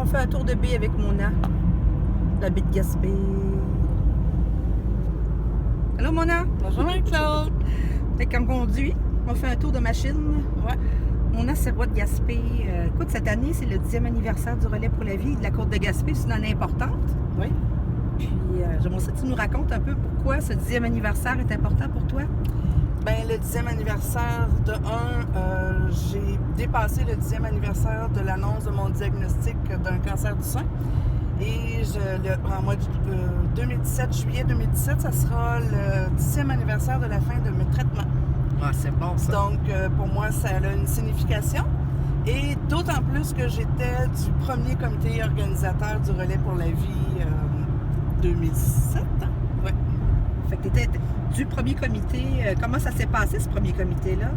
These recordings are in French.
On fait un tour de baie avec Mona. La baie de Gaspé. Allô Mona? Bonjour Marie-Claude. Fait qu'on conduit, on fait un tour de machine. Ouais. Mona Serrois de Gaspé. Écoute, cette année, c'est le 10e anniversaire du Relais pour la vie de la Côte de Gaspé. C'est une année importante. Oui. Puis, j'aimerais ça que tu nous racontes un peu pourquoi ce 10e anniversaire est important pour toi. Bien, le 10e anniversaire j'ai dépassé le 10e anniversaire de l'annonce de mon diagnostic d'un cancer du sein. Et en mois de 2017, juillet 2017, ça sera le 10e anniversaire de la fin de mes traitements. Ah, c'est bon ça. Donc, pour moi, ça a une signification. Et d'autant plus que j'étais du premier comité organisateur du Relais pour la vie 2017. Oui. Fait que tu étais du premier comité. Comment ça s'est passé, ce premier comité-là?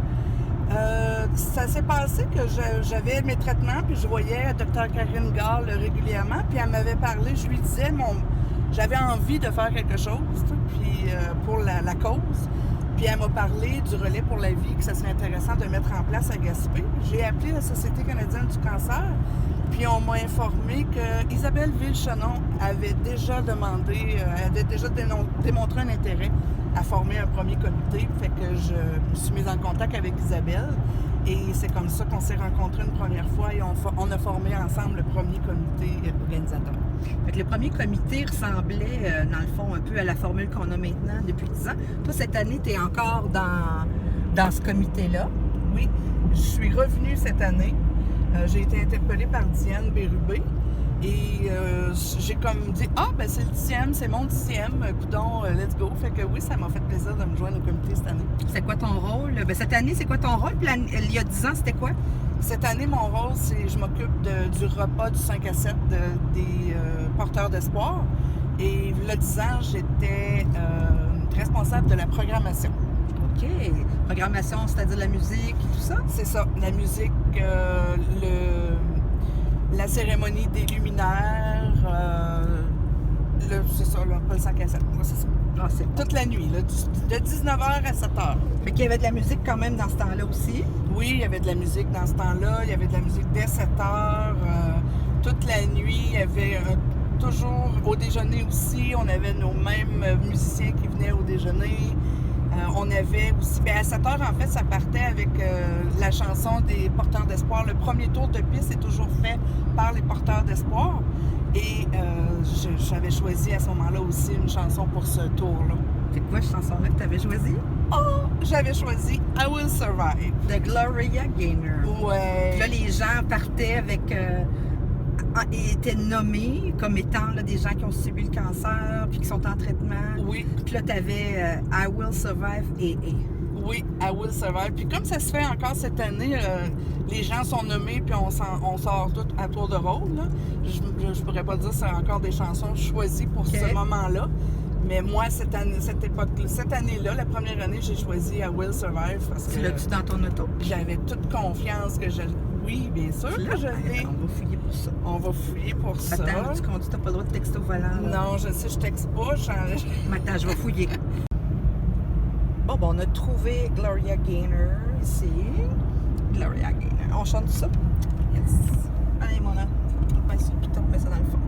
Ça s'est passé que j'avais mes traitements, puis je voyais Dr. Karine Gall régulièrement, puis elle m'avait parlé, je lui disais, j'avais envie de faire quelque chose, puis pour la cause. Puis elle m'a parlé du Relais pour la vie, que ça serait intéressant de mettre en place à Gaspé. J'ai appelé la Société canadienne du cancer, puis on m'a informé que Isabelle Villechenon avait déjà demandé, avait déjà démontré un intérêt à former un premier comité. Fait que je me suis mise en contact avec Isabelle et c'est comme ça qu'on s'est rencontrés une première fois et on a formé ensemble le premier comité organisateur. Fait que le premier comité ressemblait, dans le fond, un peu à la formule qu'on a maintenant depuis 10 ans. Toi, cette année, tu es encore dans ce comité-là. Oui, je suis revenue cette année. J'ai été interpellée par Diane Bérubé et j'ai comme dit « Ah, ben c'est le 10e, c'est mon 10e, coudonc, let's go ». Fait que oui, ça m'a fait plaisir de me joindre au comité cette année. C'est quoi ton rôle? Ben, cette année, c'est quoi ton rôle? Puis il y a 10 ans, c'était quoi? Cette année, mon rôle, c'est je m'occupe du repas du 5 à 7 des porteurs d'espoir. Et il y a 10 ans, j'étais responsable de la programmation. OK. Programmation, c'est-à-dire la musique et tout ça? C'est ça. La musique, la cérémonie des luminaires, c'est ça, pas le 5 à 7. Moi, c'est ça. Ah, c'est toute la nuit, là, de 19h à 7h. Fait qu'il y avait de la musique quand même dans ce temps-là aussi? Oui, il y avait de la musique dans ce temps-là. Il y avait de la musique dès 7h. Toute la nuit, il y avait toujours au déjeuner aussi. On avait nos mêmes musiciens qui venaient au déjeuner. On avait aussi, bien à 7h, en fait, ça partait avec la chanson des porteurs d'espoir. Le premier tour de piste est toujours fait par les porteurs d'espoir. Et j'avais choisi à ce moment-là aussi une chanson pour ce tour-là. C'est quoi cette chanson-là que tu avais choisie? Oh! J'avais choisi I Will Survive. De Gloria Gaynor. Ouais. Puis là, les gens partaient avec... et étaient nommés comme étant là, des gens qui ont subi le cancer puis qui sont en traitement. Oui. Puis là, tu avais I Will Survive AA. Oui, I Will Survive. Puis comme ça se fait encore cette année, les gens sont nommés puis on sort tout à tour de rôle. Là. Je pourrais pas dire que c'est encore des chansons choisies pour ce moment-là. Mais moi, cette année-là, la première année, j'ai choisi I Will Survive parce que... Tu l'as-tu dans ton auto? J'avais toute confiance que je... Oui, bien sûr que je l'ai. On va fouiller pour ça. On va fouiller pour ça. Attends, tu conduis, t'as pas le droit de texter au volant. Là. Non, je sais, je texte pas. Attends, je vais fouiller. Bon, on a trouvé Gloria Gaynor ici. Gloria Gaynor. On chante ça? Yes. Allez, mon âme. On te met ça dans le fond.